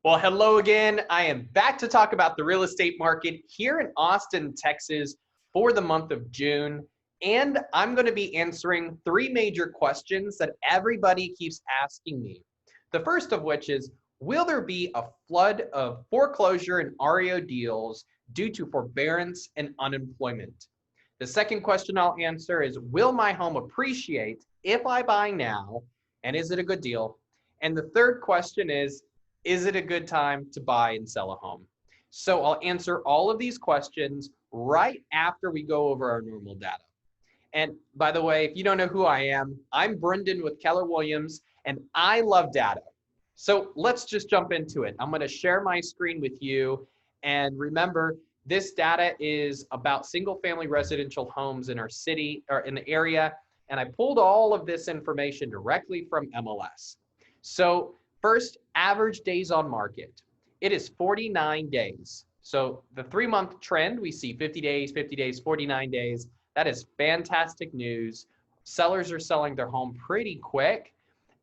Well, hello again. I am back to talk about the real estate market here in Austin, Texas for the month of June. And I'm going to be answering three major questions that everybody keeps asking me. The first of which is, will there be a flood of foreclosure and REO deals due to forbearance and unemployment? The second question I'll answer is, will my home appreciate if I buy now? And is it a good deal? And the third question is it a good time to buy and sell a home? So I'll answer all of these questions right after we go over our normal data. And by the way, if you don't know who I am, I'm Brendan with Keller Williams, and I love data. So let's just jump into it. I'm going to share my screen with you. And remember, this data is about single-family residential homes in our city or in the area. And I pulled all of this information directly from MLS. So first, average days on market. It is 49 days. So the 3-month trend, we see 50 days, 49 days. That is fantastic news. Sellers are selling their home pretty quick.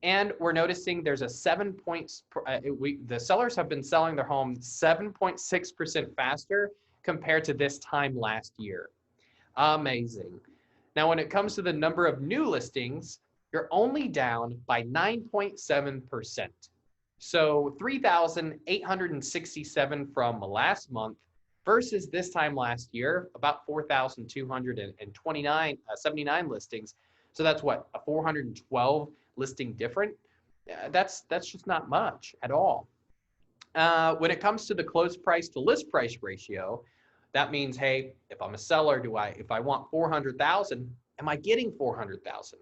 And we're noticing there's a the sellers have been selling their home 7.6% faster compared to this time last year. Amazing. Now, when it comes to the number of new listings, you're only down by 9.7%. So 3,867 from last month versus this time last year, about 4,279 listings. So that's what, a 412 listing different? That's just not much at all. When it comes to the close price to list price ratio, that means, hey, if I'm a seller, if I want 400,000, am I getting 400,000?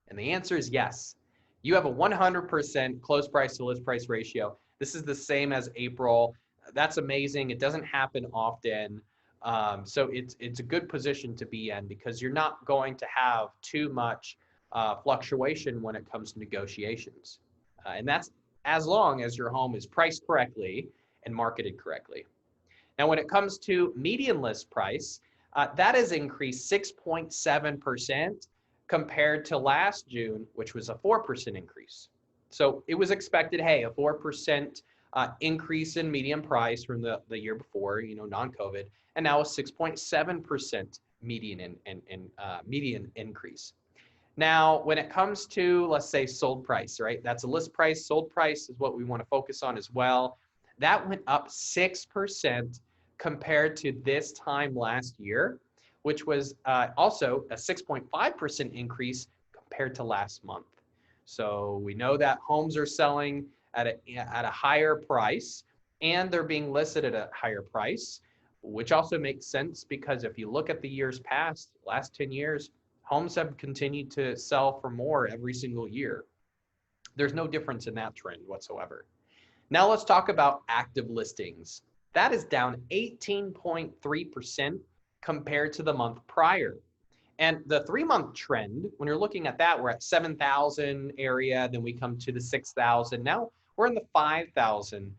And the answer is yes. You have a 100% close price to list price ratio. This is the same as April. That's amazing. It doesn't happen often. So it's a good position to be in because you're not going to have too much fluctuation when it comes to negotiations. And that's as long as your home is priced correctly and marketed correctly. Now, when it comes to median list price, that has increased 6.7%. compared to last June, which was a 4% increase. So it was expected, hey, a 4% increase in median price from the year before, non-COVID, and now a 6.7% median increase. Now, when it comes to, let's say, sold price, right? That's a list price. Sold price is what we want to focus on as well. That went up 6% compared to this time last year, which was also a 6.5% increase compared to last month. So we know that homes are selling at a higher price and they're being listed at a higher price, which also makes sense because if you look at the years past, last 10 years, homes have continued to sell for more every single year. There's no difference in that trend whatsoever. Now let's talk about active listings. That is down 18.3% compared to the month prior. And the 3-month trend, when you're looking at that, we're at 7,000 area, then we come to the 6,000. Now we're in the 5,000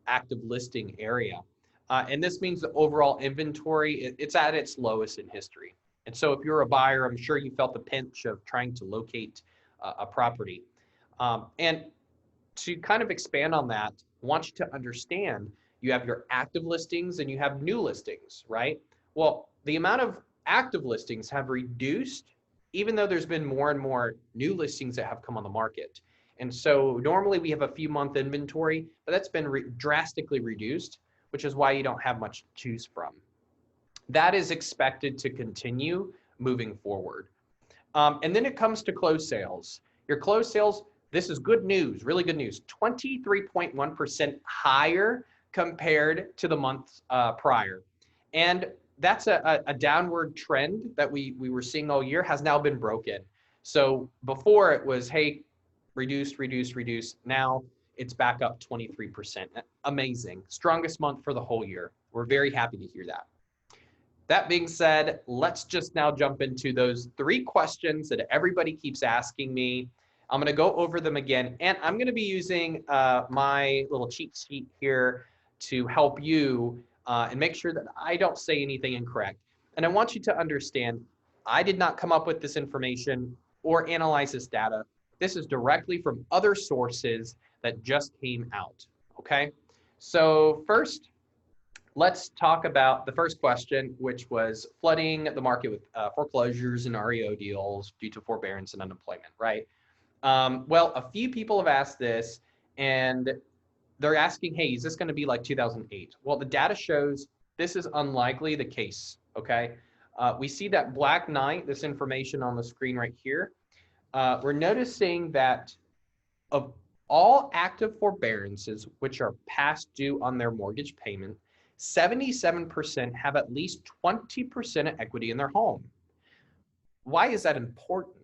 active listing area. And this means the overall inventory, it's at its lowest in history. And so if you're a buyer, I'm sure you felt the pinch of trying to locate a property. And to kind of expand on that, I want you to understand you have your active listings and you have new listings, right? Well, the amount of active listings have reduced, even though there's been more and more new listings that have come on the market. And so normally we have a few month inventory, but that's been drastically reduced, which is why you don't have much to choose from. That is expected to continue moving forward. And then it comes to closed sales. Your closed sales, this is good news, really good news, 23.1% higher compared to the month prior. And that's a downward trend that we were seeing all year has now been broken. So before it was, hey, reduce. Now it's back up 23%. Amazing. Strongest month for the whole year. We're very happy to hear that. That being said, let's just now jump into those 3 questions that everybody keeps asking me. I'm going to go over them again, and I'm going to be using my little cheat sheet here to help you and make sure that I don't say anything incorrect. And I want you to understand, I did not come up with this information or analyze this data. This is directly from other sources that just came out, okay? So first, let's talk about the first question, which was flooding the market with foreclosures and REO deals due to forbearance and unemployment, right? Well, a few people have asked this, and they're asking, hey, is this going to be like 2008? Well, the data shows this is unlikely the case, okay? We see that Black Knight, this information on the screen right here. We're noticing that of all active forbearances, which are past due on their mortgage payment, 77% have at least 20% of equity in their home. Why is that important?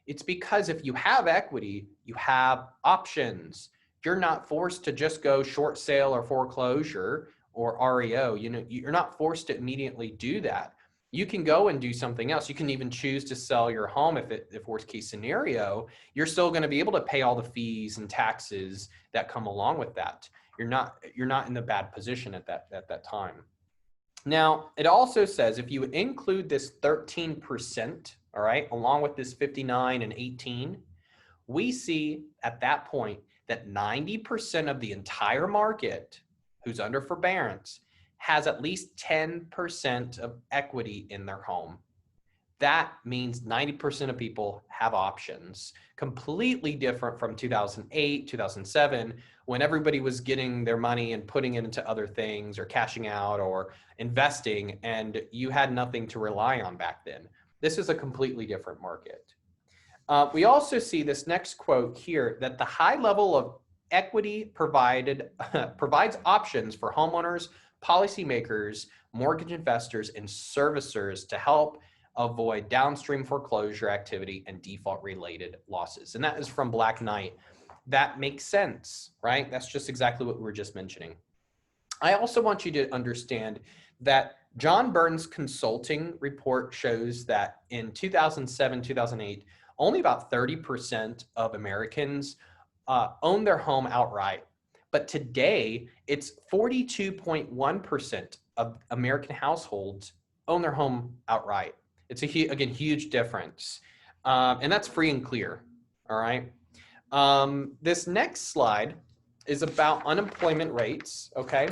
It's because if you have equity, you have options. You're not forced to just go short sale or foreclosure or REO. You know, you're not forced to immediately do that. You can go and do something else. You can even choose to sell your home if worst case scenario, you're still going to be able to pay all the fees and taxes that come along with that. You're not in the bad position at that time. Now, it also says if you include this 13%, all right, along with this 59 and 18, we see at that point that 90% of the entire market who's under forbearance has at least 10% of equity in their home. That means 90% of people have options, completely different from 2008, 2007, when everybody was getting their money and putting it into other things or cashing out or investing, and you had nothing to rely on back then. This is a completely different market. We also see this next quote here that the high level of equity provides options for homeowners, policymakers, mortgage investors, and servicers to help avoid downstream foreclosure activity and default related losses. And that is from Black Knight. That makes sense, right? That's just exactly what we were just mentioning. I also want you to understand that John Burns' consulting report shows that in 2007, 2008, only about 30% of Americans own their home outright. But today, it's 42.1% of American households own their home outright. It's again, huge difference. And that's free and clear, all right? This next slide is about unemployment rates, okay?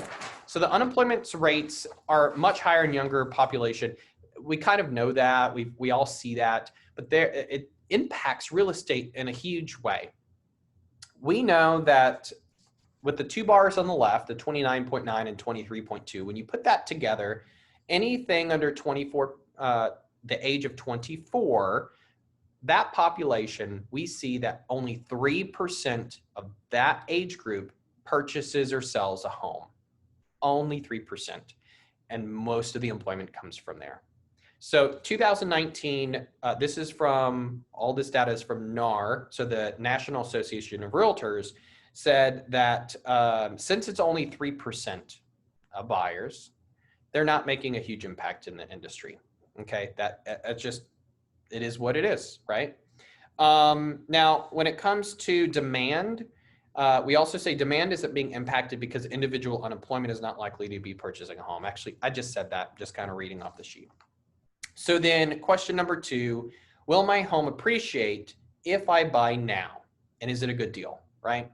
So the unemployment rates are much higher in younger population. We kind of know that, we all see that, but it impacts real estate in a huge way. We know that with the two bars on the left, the 29.9 and 23.2, when you put that together, anything under 24, the age of 24, that population, we see that only 3% of that age group purchases or sells a home. Only 3%. And most of the employment comes from there. So 2019, this is from, all this data is from NAR, so the National Association of Realtors, said that since it's only 3% of buyers, they're not making a huge impact in the industry. Okay, that's just, it is what it is, right? Now, when it comes to demand, we also say demand isn't being impacted because individual unemployment is not likely to be purchasing a home. Actually, I just said that, just kind of reading off the sheet. So then question number 2, will my home appreciate if I buy now? And is it a good deal, right?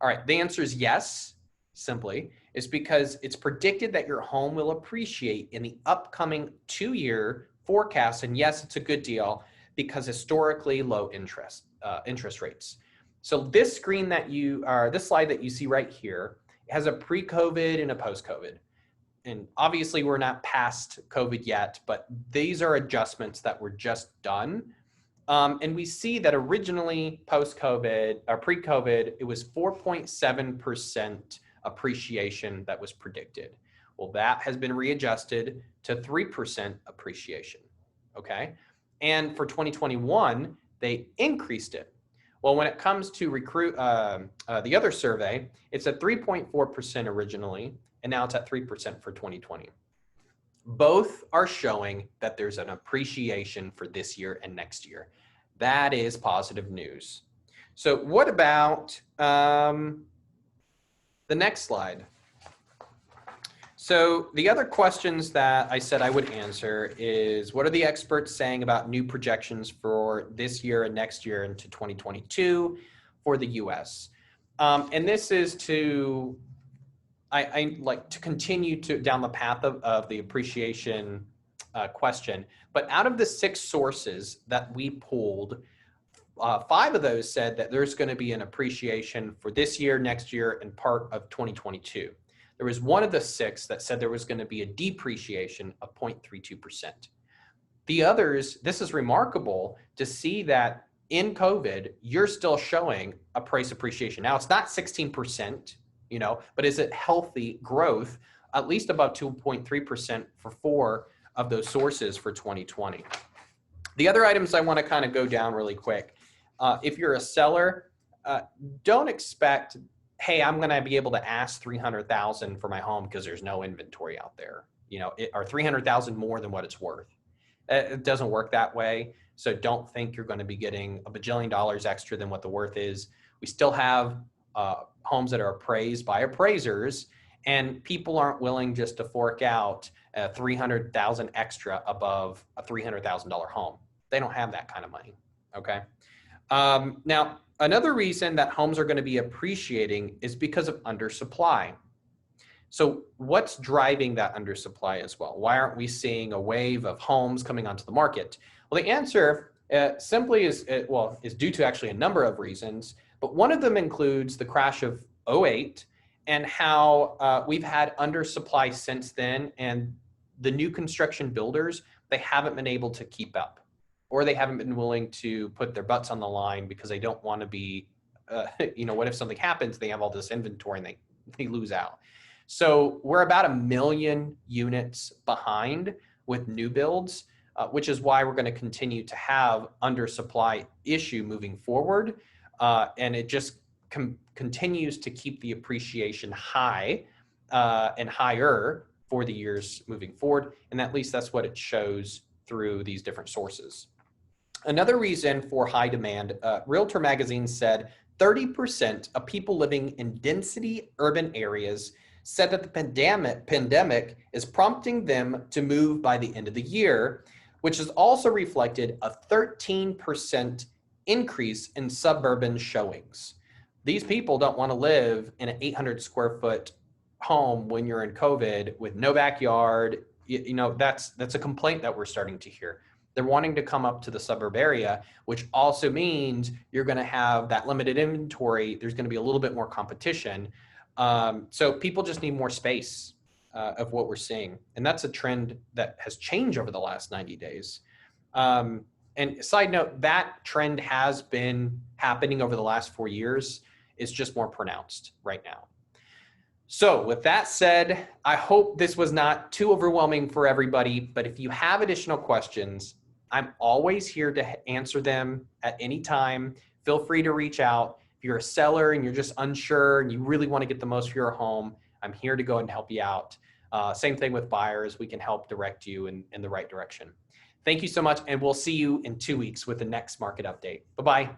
All right, the answer is yes, simply. It's because it's predicted that your home will appreciate in the upcoming 2-year forecast. And yes, it's a good deal because historically low interest rates. So this screen that this slide that you see right here has a pre-COVID and a post-COVID. And obviously we're not past COVID yet, but these are adjustments that were just done. And we see that originally post-COVID or pre-COVID, it was 4.7% appreciation that was predicted. Well, that has been readjusted to 3% appreciation, okay? And for 2021, they increased it. Well, when it comes to the other survey, it's at 3.4% originally, and now it's at 3% for 2020. Both are showing that there's an appreciation for this year and next year. That is positive news. So what about the next slide? So the other questions that I said I would answer is, what are the experts saying about new projections for this year and next year into 2022 for the US? And this is to I like to continue to down the path of the appreciation question, but out of the 6 sources that we pulled, 5 of those said that there's going to be an appreciation for this year, next year, and part of 2022. There was one of the 6 that said there was going to be a depreciation of 0.32%. The others, this is remarkable to see that in COVID, you're still showing a price appreciation. Now, it's not 16%, but is it healthy growth, at least above 2.3% for 4 of those sources for 2020. The other items I want to kind of go down really quick. If you're a seller, don't expect, hey, I'm going to be able to ask $300,000 for my home because there's no inventory out there, or $300,000 more than what it's worth. It doesn't work that way. So don't think you're going to be getting a bajillion dollars extra than what the worth is. We still have homes that are appraised by appraisers, and people aren't willing just to fork out $300,000 extra above a $300,000 home. They don't have that kind of money. Okay. Now, another reason that homes are going to be appreciating is because of undersupply. So what's driving that undersupply as well? Why aren't we seeing a wave of homes coming onto the market? Well, the answer simply is due to actually a number of reasons, but one of them includes the crash of 2008 and how we've had undersupply since then, and the new construction builders, they haven't been able to keep up, or they haven't been willing to put their butts on the line because they don't want to be, what if something happens, they have all this inventory and they lose out. So we're about 1 million units behind with new builds, which is why we're going to continue to have undersupply issue moving forward. And it just continues to keep the appreciation high and higher for the years moving forward. And at least that's what it shows through these different sources. Another reason for high demand, Realtor magazine said 30% of people living in density urban areas said that the pandemic is prompting them to move by the end of the year, which is also reflected a 13% increase in suburban showings. These people don't want to live in an 800 square foot home when you're in COVID with no backyard. That's a complaint that we're starting to hear. They're wanting to come up to the suburb area, which also means you're going to have that limited inventory. There's going to be a little bit more competition. So people just need more space of what we're seeing. And that's a trend that has changed over the last 90 days. And side note, that trend has been happening over the last 4 years. It's just more pronounced right now. So with that said, I hope this was not too overwhelming for everybody, but if you have additional questions, I'm always here to answer them at any time. Feel free to reach out. If you're a seller and you're just unsure and you really want to get the most for your home, I'm here to go and help you out. Same thing with buyers. We can help direct you in the right direction. Thank you so much, and we'll see you in 2 weeks with the next market update. Bye-bye.